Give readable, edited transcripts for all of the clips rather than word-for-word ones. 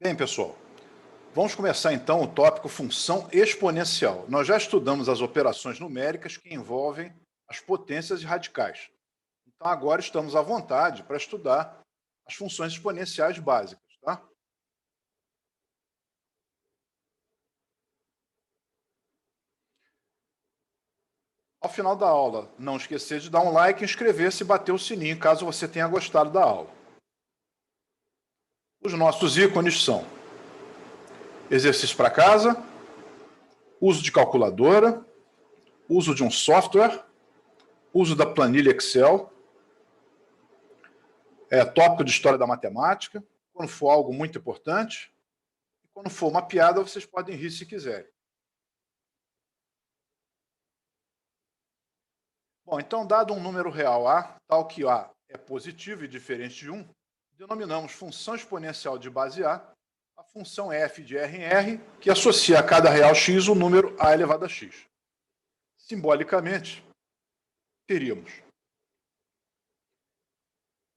Bem, pessoal, vamos começar então o tópico função exponencial. Nós já estudamos as operações numéricas que envolvem as potências e radicais. Então agora estamos à vontade para estudar as funções exponenciais básicas, tá? Ao final da aula, não esquecer de dar um like, inscrever-se e bater o sininho, caso você tenha gostado da aula. Os nossos ícones são exercício para casa, uso de calculadora, uso de um software, uso da planilha Excel, tópico de história da matemática, quando for algo muito importante, e quando for uma piada, vocês podem rir se quiserem. Bom, então, dado um número real A, tal que A é positivo e diferente de 1, denominamos função exponencial de base a função f de R em R, que associa a cada real x o número A elevado a x. Simbolicamente, teríamos.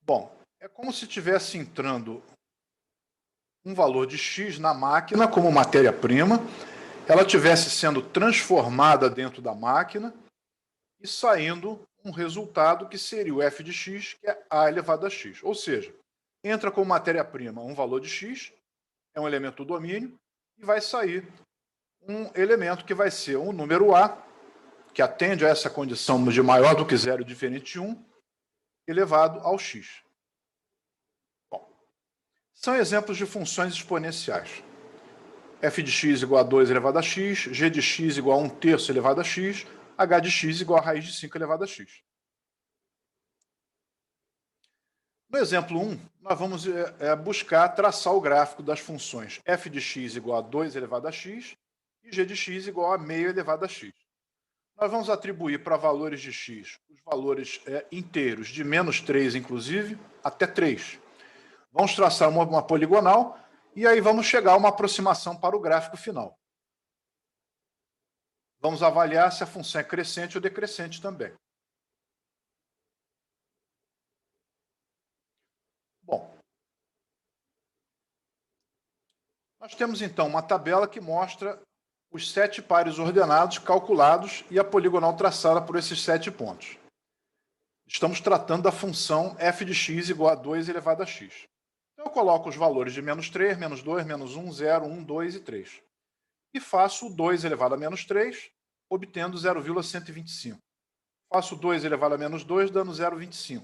Bom, é como se estivesse entrando um valor de x na máquina como matéria-prima, ela estivesse sendo transformada dentro da máquina e saindo um resultado que seria o f de x, que é A elevado a x. Ou seja, entra como matéria-prima um valor de x, é um elemento do domínio, e vai sair um elemento que vai ser um número A, que atende a essa condição de maior do que zero diferente de 1, elevado ao x. Bom, são exemplos de funções exponenciais. F de x igual a 2 elevado a x, g de x igual a 1/3 elevado a x, h de x igual a raiz de 5 elevado a x. No exemplo 1, nós vamos buscar traçar o gráfico das funções f de x igual a 2 elevado a x e g de x igual a meio elevado a x. Nós vamos atribuir para valores de x os valores inteiros de menos 3, inclusive, até 3. Vamos traçar uma poligonal e aí vamos chegar a uma aproximação para o gráfico final. Vamos avaliar se a função é crescente ou decrescente também. Bom, nós temos então uma tabela que mostra os 7 pares ordenados calculados e a poligonal traçada por esses 7 pontos. Estamos tratando da função f de x igual a 2 elevado a x. Então, eu coloco os valores de menos 3, menos 2, menos 1, 0, 1, 2 e 3. E faço o 2 elevado a menos 3, obtendo 0,125. Faço 2 elevado a menos 2, dando 0,25.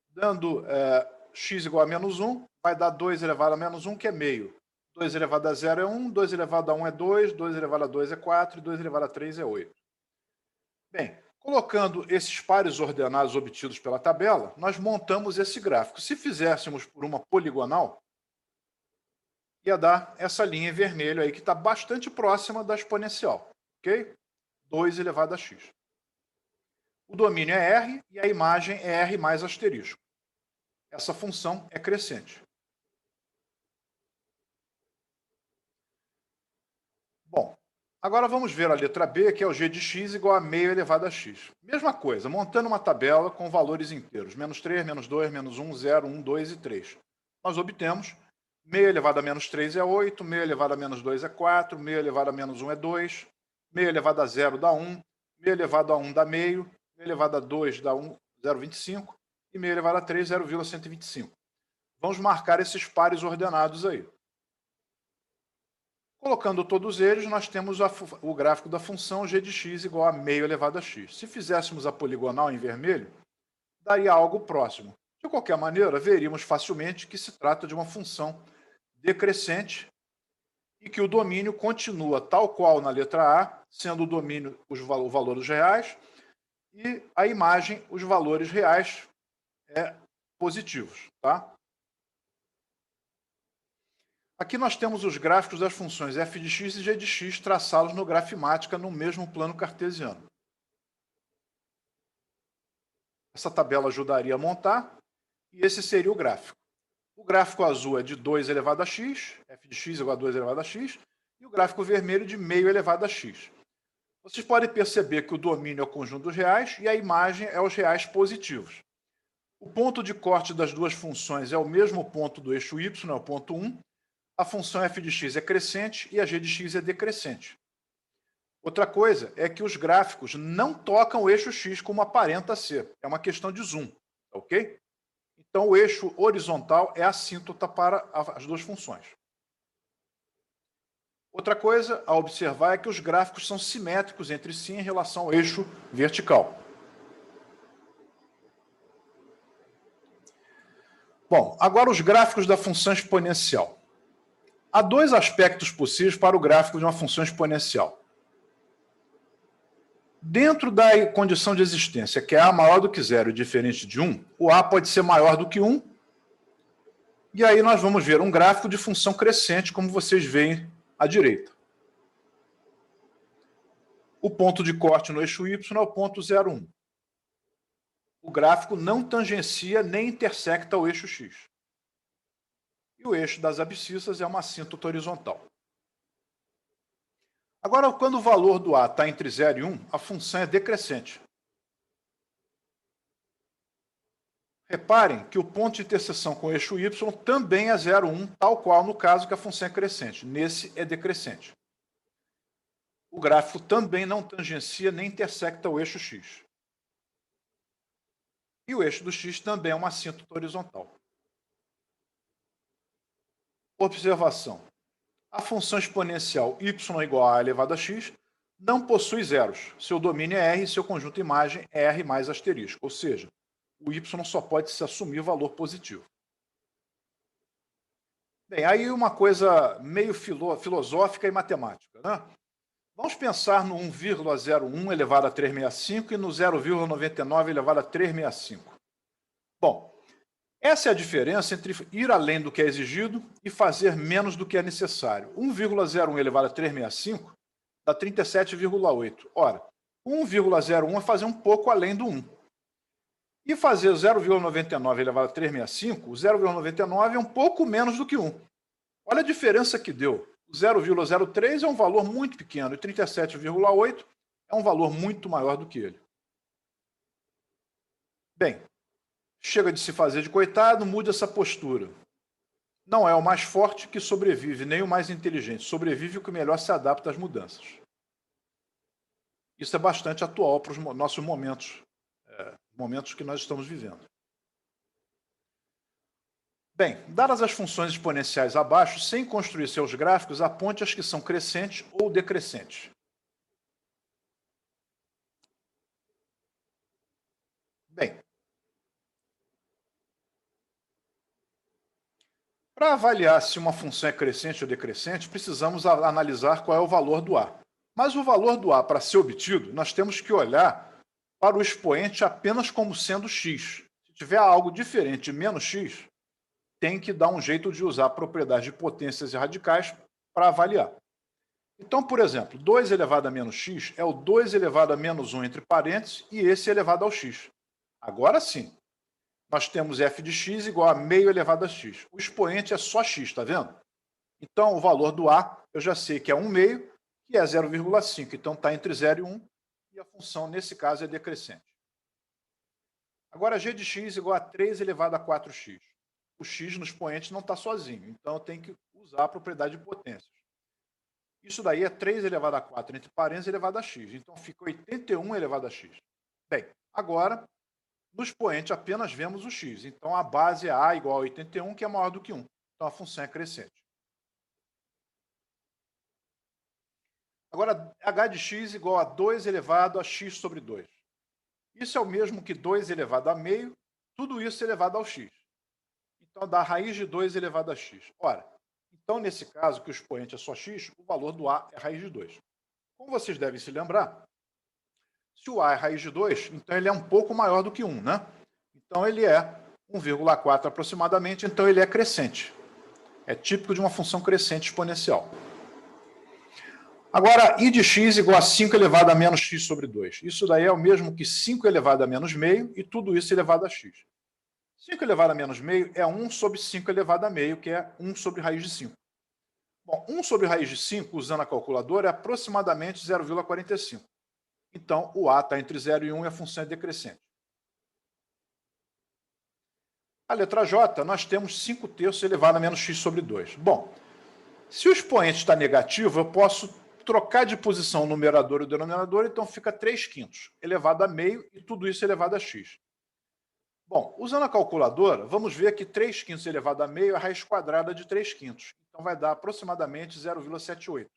Dando x igual a menos 1, vai dar 2 elevado a menos 1, que é meio. 2 elevado a 0 é 1, 2 elevado a 1 é 2, 2 elevado a 2 é 4 e 2 elevado a 3 é 8. Bem, colocando esses pares ordenados obtidos pela tabela, nós montamos esse gráfico. Se fizéssemos por uma poligonal, ia dar essa linha em vermelho aí, que está bastante próxima da exponencial. Ok? 2 elevado a x. O domínio é R e a imagem é R mais asterisco. Essa função é crescente. Bom, agora vamos ver a letra B, que é o g de x igual a meio elevado a x. Mesma coisa, montando uma tabela com valores inteiros, menos 3, menos 2, menos 1, 0, 1, 2 e 3. Nós obtemos meio elevado a menos 3 é 8, meio elevado a menos 2 é 4, meio elevado a menos 1 é 2, meio elevado a 0 dá 1, meio elevado a 1 dá meio, meio elevado a 2 dá 0,25 e meio elevado a 3, 0,125. Vamos marcar esses pares ordenados aí. Colocando todos eles, nós temos o gráfico da função g de x igual a meio elevado a x. Se fizéssemos a poligonal em vermelho, daria algo próximo. De qualquer maneira, veríamos facilmente que se trata de uma função decrescente e que o domínio continua tal qual na letra A, sendo o domínio o valor dos reais e a imagem os valores reais positivos, tá? Aqui nós temos os gráficos das funções f de x e g de x traçados no Grafimática no mesmo plano cartesiano. Essa tabela ajudaria a montar e esse seria o gráfico. O gráfico azul é de 2 elevado a x, f de x igual a 2 elevado a x, e o gráfico vermelho de meio elevado a x. Vocês podem perceber que o domínio é o conjunto dos reais e a imagem é os reais positivos. O ponto de corte das duas funções é o mesmo ponto do eixo y, é o ponto 1, a função f de x é crescente e a g de x é decrescente. Outra coisa é que os gráficos não tocam o eixo x como aparenta ser. É uma questão de zoom, ok? Então, o eixo horizontal é assíntota para as duas funções. Outra coisa a observar é que os gráficos são simétricos entre si em relação ao eixo vertical. Bom, agora os gráficos da função exponencial. Há dois aspectos possíveis para o gráfico de uma função exponencial. Dentro da condição de existência, que é A maior do que zero e diferente de 1, o A pode ser maior do que 1, e aí nós vamos ver um gráfico de função crescente, como vocês veem à direita. O ponto de corte no eixo Y é o ponto 0,1. O gráfico não tangencia nem intersecta o eixo X. E o eixo das abscissas é uma assíntota horizontal. Agora, quando o valor do A está entre 0 e 1, a função é decrescente. Reparem que o ponto de interseção com o eixo Y também é 0,1, tal qual no caso que a função é crescente. Nesse é decrescente. O gráfico também não tangencia nem intersecta o eixo X. E o eixo do X também é uma assíntota horizontal. Observação. A função exponencial y igual a elevado a x não possui zeros. Seu domínio é R e seu conjunto imagem é R mais asterisco. Ou seja, o y só pode se assumir valor positivo. Bem, aí uma coisa meio filosófica e matemática, né? Vamos pensar no 1,01 elevado a 365 e no 0,99 elevado a 365. Bom, essa é a diferença entre ir além do que é exigido e fazer menos do que é necessário. 1,01 elevado a 365 dá 37,8. Ora, 1,01 é fazer um pouco além do 1. E fazer 0,99 elevado a 365, o 0,99 é um pouco menos do que 1. Olha a diferença que deu. O 0,03 é um valor muito pequeno e 37,8 é um valor muito maior do que ele. Bem, chega de se fazer de coitado, mude essa postura. Não é o mais forte que sobrevive, nem o mais inteligente. Sobrevive o que melhor se adapta às mudanças. Isso é bastante atual para os nossos momentos, momentos que nós estamos vivendo. Bem, dadas as funções exponenciais abaixo, sem construir seus gráficos, aponte as que são crescentes ou decrescentes. Bem, para avaliar se uma função é crescente ou decrescente, precisamos analisar qual é o valor do A. Mas o valor do A, para ser obtido, nós temos que olhar para o expoente apenas como sendo x. Se tiver algo diferente de menos x, tem que dar um jeito de usar a propriedade de potências e radicais para avaliar. Então, por exemplo, 2 elevado a menos x é o 2 elevado a menos 1 entre parênteses e esse elevado ao x. Agora sim, nós temos f de x igual a meio elevado a x. O expoente é só x, está vendo? Então, o valor do A, eu já sei que é 1 meio, que é 0,5. Então, está entre 0 e 1, e a função, nesse caso, é decrescente. Agora, g de x igual a 3 elevado a 4x. O x no expoente não está sozinho, então eu tenho que usar a propriedade de potências. Isso daí é 3 elevado a 4 entre parênteses elevado a x. Então, fica 81 elevado a x. Bem, agora, no expoente apenas vemos o x. Então, a base é a igual a 81, que é maior do que 1. Então, a função é crescente. Agora, h de x igual a 2 elevado a x sobre 2. Isso é o mesmo que 2 elevado a meio, tudo isso elevado ao x. Então, dá raiz de 2 elevado a x. Ora, então, nesse caso, que o expoente é só x, o valor do A é raiz de 2. Como vocês devem se lembrar, se o A é raiz de 2, então ele é um pouco maior do que 1, né? Então, ele é 1,4 aproximadamente, então ele é crescente. É típico de uma função crescente exponencial. Agora, I de x igual a 5 elevado a menos x sobre 2. Isso daí é o mesmo que 5 elevado a menos meio e tudo isso elevado a x. 5 elevado a menos meio é 1 sobre 5 elevado a meio, que é 1 sobre raiz de 5. Bom, 1 sobre raiz de 5, usando a calculadora, é aproximadamente 0,45. Então, o A está entre 0 e 1 e a função é decrescente. A letra J, nós temos 5 terços elevado a menos x sobre 2. Bom, Se o expoente está negativo, eu posso trocar de posição o numerador e o denominador, então fica 3/5 elevado a meio e tudo isso elevado a x. Bom, usando a calculadora, vamos ver que 3/5 elevado a meio é a raiz quadrada de 3/5. Então vai dar aproximadamente 0,78.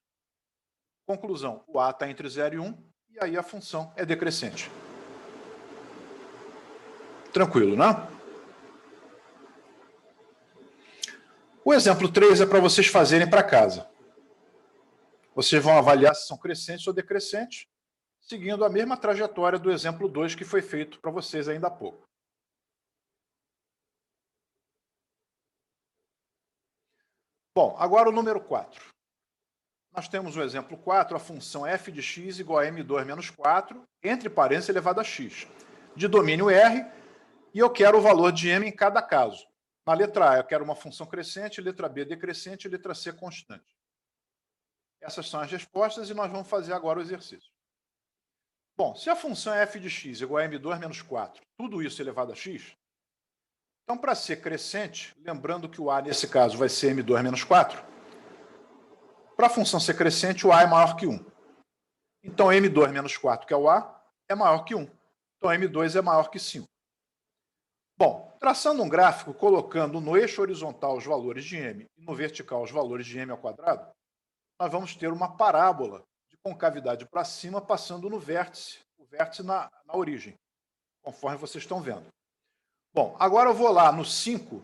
Conclusão, o a está entre 0 e 1, e aí a função é decrescente. Tranquilo, né? O exemplo 3 é para vocês fazerem para casa. Vocês vão avaliar se são crescentes ou decrescentes, seguindo a mesma trajetória do exemplo 2 que foi feito para vocês ainda há pouco. Bom, agora o número 4. Nós temos o exemplo 4, a função f de x igual a m2 menos 4, entre parênteses elevado a x, de domínio R, e eu quero o valor de m em cada caso. Na letra A, eu quero uma função crescente, letra B, decrescente, letra C, constante. Essas são as respostas e nós vamos fazer agora o exercício. Bom, se a função é f de x igual a m2 menos 4, tudo isso elevado a x, então, para ser crescente, lembrando que o a, nesse caso, vai ser m2 menos 4, para a função ser crescente, o a é maior que 1. Então, m2 menos 4, que é o a, é maior que 1. Então, m2 é maior que 5. Bom, traçando um gráfico, colocando no eixo horizontal os valores de m e no vertical os valores de m ao quadrado, nós vamos ter uma parábola de concavidade para cima, passando no vértice, o vértice na origem, conforme vocês estão vendo. Bom, agora eu vou lá no 5,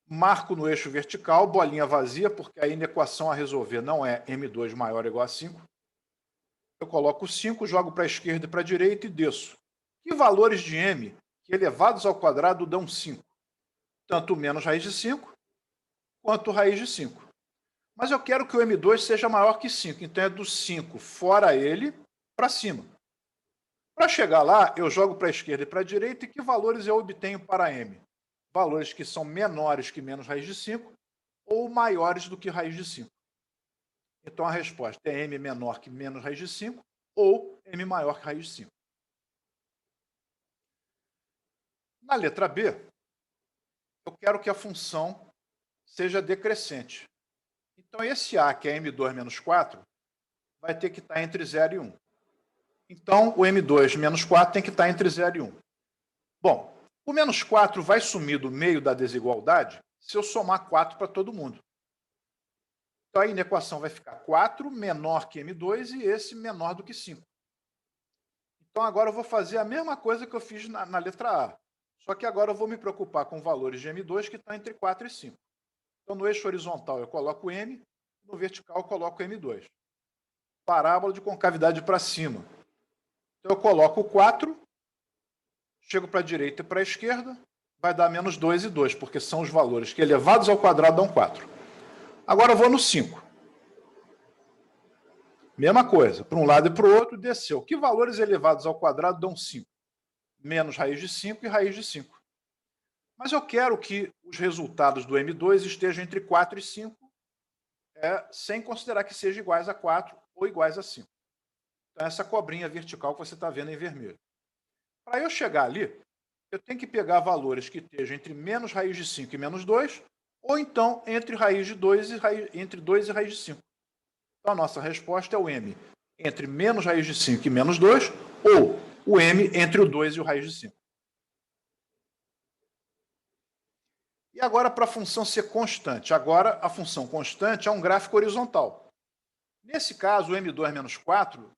marco no eixo vertical, bolinha vazia, porque aí na equação a resolver não é m2 maior ou igual a 5. Eu coloco 5, jogo para a esquerda e para a direita e desço. Que valores de m que elevados ao quadrado dão 5? Tanto menos raiz de 5, quanto raiz de 5. Mas eu quero que o m2 seja maior que 5, então é do 5 fora ele para cima. Para chegar lá, eu jogo para a esquerda e para a direita, e que valores eu obtenho para m? Valores que são menores que menos raiz de 5 ou maiores do que raiz de 5. Então a resposta é m menor que menos raiz de 5 ou m maior que raiz de 5. Na letra B, eu quero que a função seja decrescente. Então esse a, que é m2 menos 4, vai ter que estar entre 0 e 1. Então o m2 menos 4 tem que estar entre 0 e 1. Bom, o menos 4 vai sumir do meio da desigualdade se eu somar 4 para todo mundo. Então aí na equação vai ficar 4 menor que m2 e esse menor do que 5. Então agora eu vou fazer a mesma coisa que eu fiz na letra A. Só que agora eu vou me preocupar com valores de m2 que estão entre 4 e 5. Então no eixo horizontal eu coloco m, no vertical eu coloco m2. Parábola de concavidade para cima. Então eu coloco 4, chego para a direita e para a esquerda, vai dar menos 2 e 2, porque são os valores que elevados ao quadrado dão 4. Agora eu vou no 5. Mesma coisa, para um lado e para o outro, desceu. Que valores elevados ao quadrado dão 5? Menos raiz de 5 e raiz de 5. Mas eu quero que os resultados do m2 estejam entre 4 e 5, sem considerar que sejam iguais a 4 ou iguais a 5. Então, essa cobrinha vertical que você está vendo em vermelho. Para eu chegar ali, eu tenho que pegar valores que estejam entre menos raiz de 5 e menos 2, ou então entre raiz de 2 e entre 2 e raiz de 5. Então, a nossa resposta é o m entre menos raiz de 5 e menos 2, ou o m entre o 2 e o raiz de 5. E agora para a função ser constante. Agora a função constante é um gráfico horizontal. Nesse caso, o m2 menos 4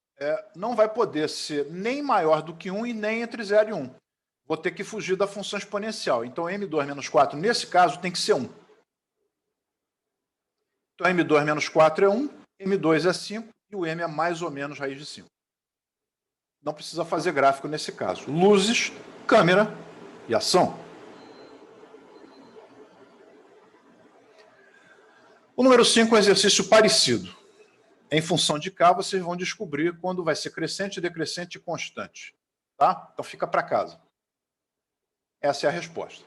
não vai poder ser nem maior do que 1 e nem entre 0 e 1. Vou ter que fugir da função exponencial. Então, m2 menos 4, nesse caso, tem que ser 1. Então, m2 menos 4 é 1, m2 é 5 e o m é mais ou menos raiz de 5. Não precisa fazer gráfico nesse caso. Luzes, câmera e ação. O número 5 é um exercício parecido. Em função de K, vocês vão descobrir quando vai ser crescente, decrescente e constante. Tá? Então fica para casa. Essa é a resposta.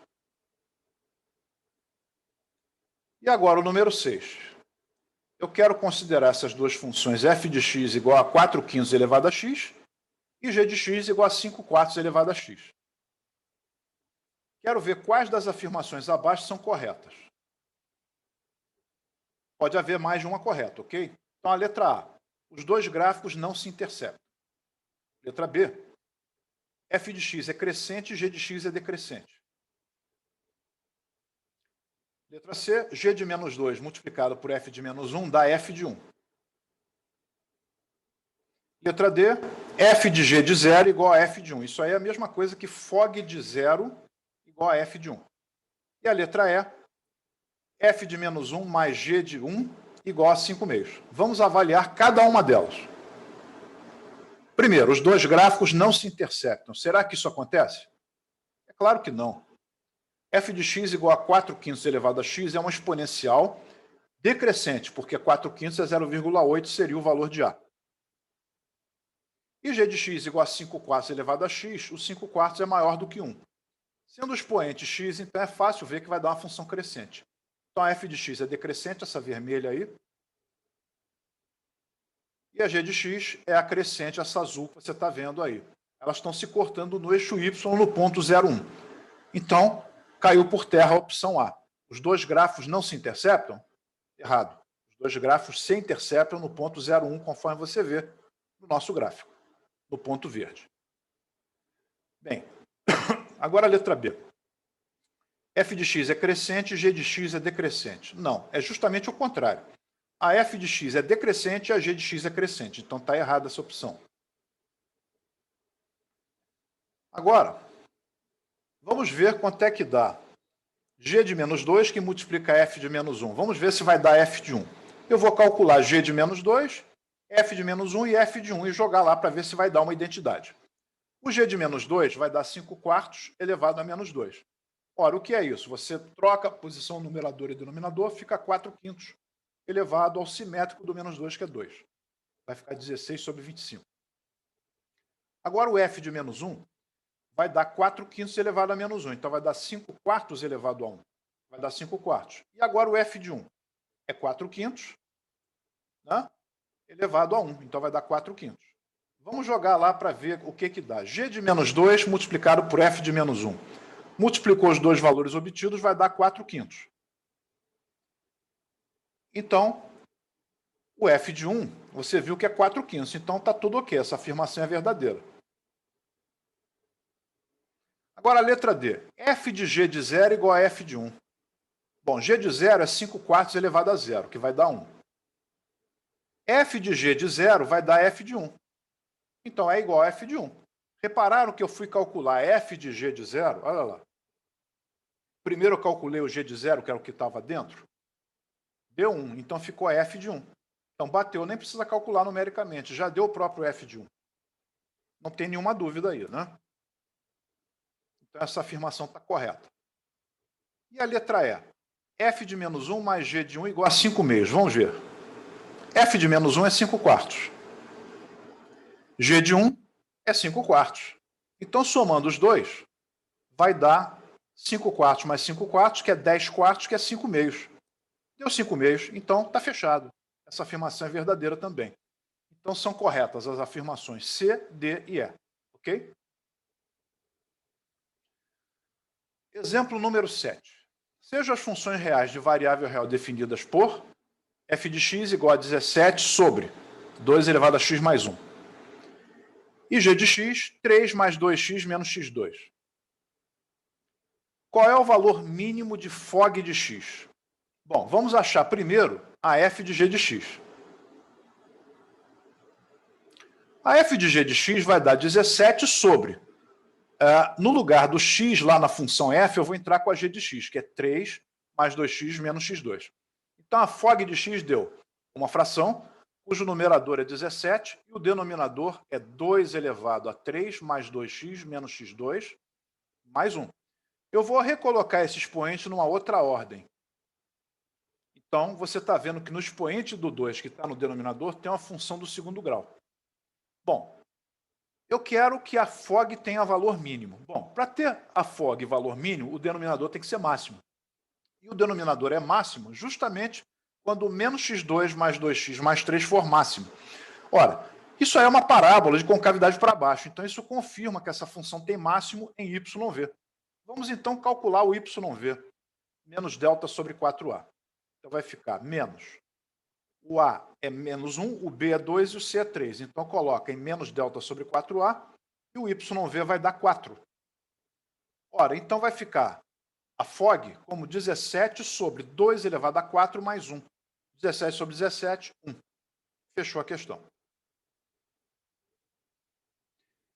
E agora o número 6. Eu quero considerar essas duas funções f de x igual a 4/5 elevado a x e g de x igual a 5/4 elevado a x. Quero ver quais das afirmações abaixo são corretas. Pode haver mais de uma correta, ok? Então, a letra A, os dois gráficos não se interceptam. Letra B, f de x é crescente e g de x é decrescente. Letra C, g de menos 2 multiplicado por f de menos 1 dá f de 1. Letra D, f de g de 0 igual a f de 1. Isso aí é a mesma coisa que fog de 0 igual a f de 1. E a letra E, f de menos 1 mais g de 1 igual a 5 meios. Vamos avaliar cada uma delas. Primeiro, os dois gráficos não se interceptam. Será que isso acontece? É claro que não. f de x igual a 4 quintos elevado a x é uma exponencial decrescente, porque 4 quintos é 0,8, seria o valor de A. E g de x igual a 5 quartos elevado a x, o 5 quartos é maior do que 1. Sendo o expoente x, então é fácil ver que vai dar uma função crescente. Então a f de x é decrescente, essa vermelha aí. E a g de x é a crescente, essa azul que você está vendo aí. Elas estão se cortando no eixo y no ponto 0,1. Então, caiu por terra a opção A. Os dois grafos não se interceptam? Errado. Os dois grafos se interceptam no ponto 0,1, conforme você vê no nosso gráfico, no ponto verde. Bem, agora a letra B. f de x é crescente e g de x é decrescente. Não, é justamente o contrário. A f de x é decrescente e a g de x é crescente. Então está errada essa opção. Agora, vamos ver quanto é que dá g de menos 2 que multiplica f de menos 1. Vamos ver se vai dar f de 1. Eu vou calcular g de menos 2, f de menos 1 e f de 1 e jogar lá para ver se vai dar uma identidade. O g de menos 2 vai dar 5 quartos elevado a menos 2. Ora, o que é isso? Você troca a posição numerador e denominador, fica 4 quintos elevado ao simétrico do menos 2, que é 2. Vai ficar 16 sobre 25. Agora o f de menos 1 vai dar 4 quintos elevado a menos 1. Então vai dar 5 quartos elevado a 1. Vai dar 5 quartos. E agora o f de 1 é 4 quintos, né, elevado a 1. Então vai dar 4 quintos. Vamos jogar lá para ver o que dá. G de menos 2 multiplicado por f de menos 1. Multiplicou os dois valores obtidos, vai dar 4 quintos. Então, o f de 1, você viu que é 4 quintos. Então está tudo ok, essa afirmação é verdadeira. Agora a letra D. f de g de 0 igual a f de 1. Bom, g de 0 é 5 quartos elevado a 0, que vai dar 1. f de g de 0 vai dar f de 1. Então é igual a f de 1. Repararam que eu fui calcular f de g de 0? Olha lá. Primeiro eu calculei o g de 0, que era o que estava dentro. Deu 1, então ficou f de 1. Então bateu, nem precisa calcular numericamente, já deu o próprio f de 1. Não tem nenhuma dúvida aí, né? Então essa afirmação está correta. E a letra E? f de menos 1 mais g de 1 igual a 5 meios. Vamos ver. f de menos 1 é 5 quartos. G de 1 é 5 quartos. Então, somando os dois, vai dar 5 quartos mais 5 quartos, que é 10 quartos, que é 5 meios. Deu 5 meios, então está fechado. Essa afirmação é verdadeira também. Então, são corretas as afirmações C, D e E. Ok? Exemplo número 7. Sejam as funções reais de variável real definidas por f de x igual a 17 sobre 2 elevado a x mais 1. E g de x, 3 mais 2x menos x2. Qual é o valor mínimo de fog de x? Bom, vamos achar primeiro a f de g de x. A f de g de x vai dar 17 sobre. No lugar do x lá na função f, eu vou entrar com a g de x, que é 3 mais 2x menos x2. Então, a fog de x deu uma fração, cujo numerador é 17 e o denominador é 2 elevado a 3 mais 2x menos x2 mais 1. Eu vou recolocar esse expoente numa outra ordem. Então, você está vendo que no expoente do 2, que está no denominador, tem uma função do segundo grau. Bom, eu quero que a fog tenha valor mínimo. Bom, para ter a fog valor mínimo, o denominador tem que ser máximo. E o denominador é máximo justamente quando menos x2 mais 2x mais 3 for máximo. Ora, isso aí é uma parábola de concavidade para baixo. Então, isso confirma que essa função tem máximo em yv. Vamos, então, calcular o yv. Menos delta sobre 4a. Então, vai ficar menos O A é menos 1, o B é 2 e o C é 3. Então, coloca em menos delta sobre 4A e o YV vai dar 4. Ora, então vai ficar a FOG como 17 sobre 2 elevado a 4 mais 1. 17 sobre 17, 1. Fechou a questão.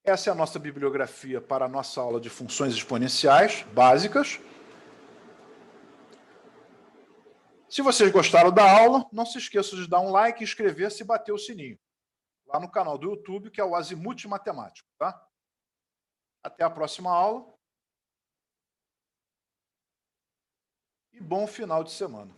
Essa é a nossa bibliografia para a nossa aula de funções exponenciais básicas. Se vocês gostaram da aula, não se esqueçam de dar um like, inscrever-se e bater o sininho. Lá no canal do YouTube, que é o Azimuth Matemático, tá? Até a próxima aula. E bom final de semana.